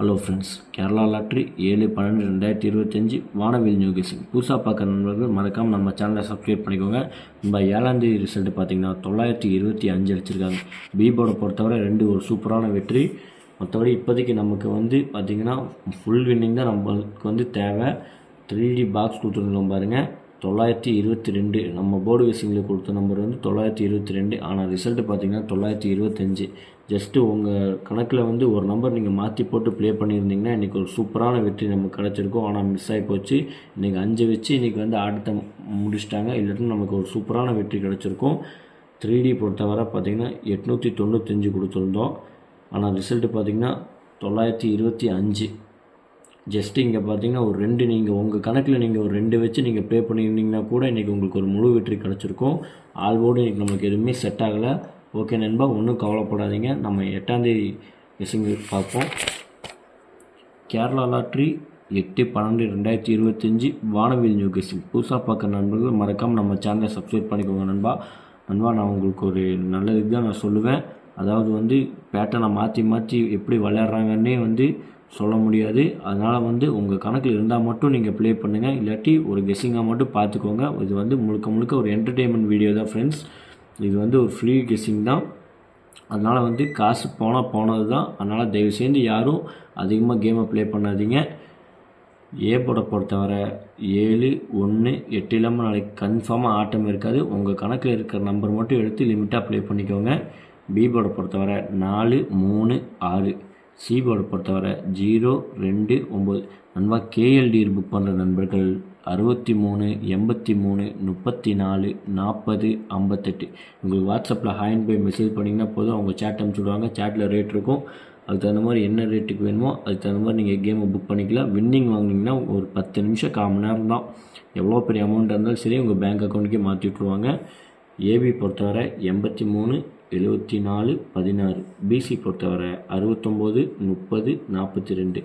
Hello friends, Kerala lottery 7/12/2025 வானவில் new guessing புதுசாக பார்க்குற நண்பர்கள் மறக்காமல் நம்ம சேனலை சப்ஸ்கிரைப் பண்ணிக்கோங்க. நம்ம 7ஆம் தேதி ரிசல்ட்டு பார்த்திங்கன்னா 925 அடிச்சிருக்காங்க. பீபோர்டை பொறுத்தவரை 2 ஒரு சூப்பரான வெற்றி. மற்றபடி இப்போதைக்கு நமக்கு பார்த்திங்கன்னா ஃபுல் வின்னிங் தான் நம்மளுக்கு தேவை. 3D பாக்ஸ் கொடுத்துருந்தோம் பாருங்கள், 922. நம்ம போர்டு கெஸிங்கில் கொடுத்த நம்பர் 922. ஆனால் ரிசல்ட்டு பார்த்திங்கன்னா 925. ஜஸ்ட்டு உங்கள் கணக்கில் ஒரு நம்பர் நீங்கள் மாற்றி போட்டு ப்ளே பண்ணியிருந்தீங்கன்னா இன்றைக்கி ஒரு சூப்பரான வெற்றி நமக்கு கிடச்சிருக்கும். ஆனால் மிஸ் ஆகி போச்சு. இன்றைக்கி 5 வச்சு இன்றைக்கி ஆட்டத்தை முடிச்சிட்டாங்க. இல்லாட்டினா நமக்கு ஒரு சூப்பரான வெற்றி கிடச்சிருக்கும். 3D பொறுத்தவரை பார்த்திங்கன்னா 895 கொடுத்துருந்தோம். ஆனால் ரிசல்ட்டு பார்த்திங்கன்னா 925. ஜஸ்ட்டு இங்கே பார்த்தீங்கன்னா ஒரு 2 நீங்கள் உங்கள் கணக்கில் நீங்கள் ஒரு 2 வச்சு நீங்கள் ப்ளே பண்ணியிருந்தீங்கன்னா கூட இன்றைக்கி உங்களுக்கு ஒரு முழு வெற்றி கிடச்சிருக்கும். ஆல்போர்டு இன்றைக்கி நமக்கு எதுவுமே செட் ஆகலை. ஓகே நண்பா, ஒன்றும் கவலைப்படாதீங்க. நம்ம 8ஆம் தேதி கெஸிங் பார்ப்போம். கேரளா லாட்ரி 8/12/2025 வானவில் நியூ கெஸிங் புதுசாக பார்க்குற நண்பர்கள் மறக்காமல் நம்ம சேனலை சப்ஸ்கிரைப் பண்ணிக்கோங்க நண்பா. நான் உங்களுக்கு ஒரு நல்லதுக்கு தான் நான் சொல்லுவேன். அதாவது பேட்டர்னை மாற்றி எப்படி விளையாடுறாங்கன்னே சொல்ல முடியாது. அதனால் உங்கள் கணக்கில் இருந்தால் மட்டும் நீங்கள் ப்ளே பண்ணுங்கள். இல்லாட்டி ஒரு கெஸ்ஸிங்காக மட்டும் பார்த்துக்கோங்க. இது முழுக்க ஒரு என்டர்டெயின்மெண்ட் வீடியோ தான் ஃப்ரெண்ட்ஸ். இது ஒரு ஃப்ரீ கெஸ்ஸிங் தான். அதனால் காசு போனது தான். அதனால் தயவுசெய்து யாரும் அதிகமாக கேமை ப்ளே பண்ணாதீங்க. ஏ போர்டை பொறுத்தவரை 7, 1, 8 இல்லாமல் நாளைக்கு கன்ஃபார்மாக ஆட்டம் இருக்காது. உங்கள் கணக்கில் இருக்கிற நம்பர் மட்டும் எடுத்து லிமிட்டாக ப்ளே பண்ணிக்கோங்க. பி போர்டை பொறுத்தவரை 4, 3, 6. சி போர்டை பொறுத்தவரை 0, 2, 9. நண்பா, கேஎல்டி புக் பண்ணுற நண்பர்கள் 63, 83, 34, 40, 58. உங்களுக்கு வாட்ஸ்அப்பில் ஹாய் போய் மெசேஜ் பண்ணிங்கன்னா போதும். அவங்க சேட் அனுப்பிச்சுடுவாங்க. சேட்டில் ரேட் இருக்கும். அதுக்கு தகுந்த மாதிரி என்ன ரேட்டுக்கு வேணுமோ அதுக்கு தகுந்த மாதிரி நீங்கள் கேமை புக் பண்ணிக்கலாம். வின்னிங் வாங்கினீங்கன்னா ஒரு 10 நிமிஷம் 1/4 மணி நேரம் தான். எவ்வளோ பெரிய அமௌண்ட் இருந்தாலும் சரி உங்கள் பேங்க் அக்கௌண்ட்டுக்கே மாற்றி விட்ருவாங்க. ஏபி பொறுத்தவரை 83, 74, 16. பிசி பொறுத்தவரை 69, 30, 42.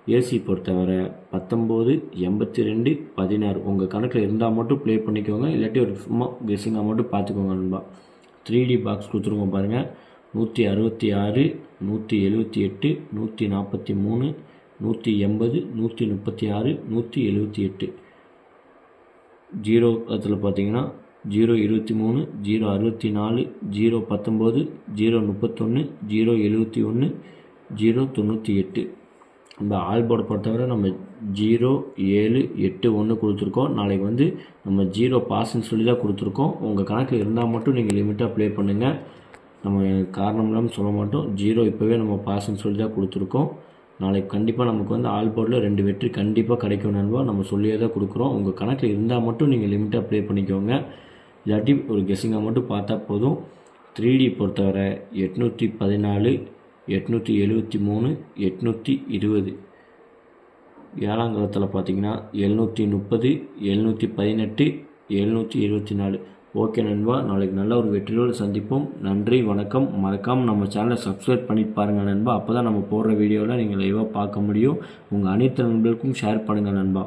ஏசி பொறுத்தவரை 19, 82, 16. உங்கள் கணக்கில் இருந்தால் மட்டும் ப்ளே பண்ணிக்கோங்க. இல்லாட்டி ஒரு சும்மா கெஸ்ஸிங்காக மட்டும் பார்த்துக்கோங்க நண்பா. 3D பாக்ஸ் கொடுத்துருவோம் பாருங்கள். 166, 178, 143, 180, 136, 178. 0 அதில் பார்த்தீங்கன்னா 023, 064, 019, 031, 071, 098. இந்த ஆல்போர்டை பொறுத்தவரை நம்ம 0, 7, 8, 1 கொடுத்துருக்கோம். நாளைக்கு நம்ம 0 பாஸ்ன்னு சொல்லி தான் கொடுத்துருக்கோம். உங்கள் கணக்கில் இருந்தால் மட்டும் நீங்கள் லிமிட்டாக ப்ளே பண்ணுங்கள். நம்ம காரணம் இல்லாமல் சொல்ல மாட்டோம். 0 இப்போவே நம்ம பாஸ்ன்னு சொல்லி தான் கொடுத்துருக்கோம். நாளைக்கு கண்டிப்பாக நமக்கு ஆல்போர்டில் 2 வெற்றி கண்டிப்பாக கிடைக்கும் நண்பா. நம்ம சொல்லியே தான் கொடுக்குறோம். உங்கள் கணக்கில் இருந்தால் மட்டும் நீங்கள் லிமிட்டாக ப்ளே பண்ணிக்கோங்க. இல்லாட்டி ஒரு கெஸ்ஸிங்காக மட்டும் பார்த்தா போதும். 3D பொறுத்தவரை 814, 873, 820. 7ஆம் பார்த்தீங்கன்னா 730, 718, 724. ஓகே நண்பா, நாளைக்கு நல்ல ஒரு வெற்றியோடு சந்திப்போம். நன்றி, வணக்கம். மறக்காமல் நம்ம சேனலை சப்ஸ்கிரைப் பண்ணி பாருங்கள் நண்பா. அப்போ தான் நம்ம போடுற வீடியோவில் நீங்கள் லைவாக பார்க்க முடியும். உங்கள் அனைத்து நண்பர்களுக்கும் ஷேர் பண்ணுங்கள் நண்பா.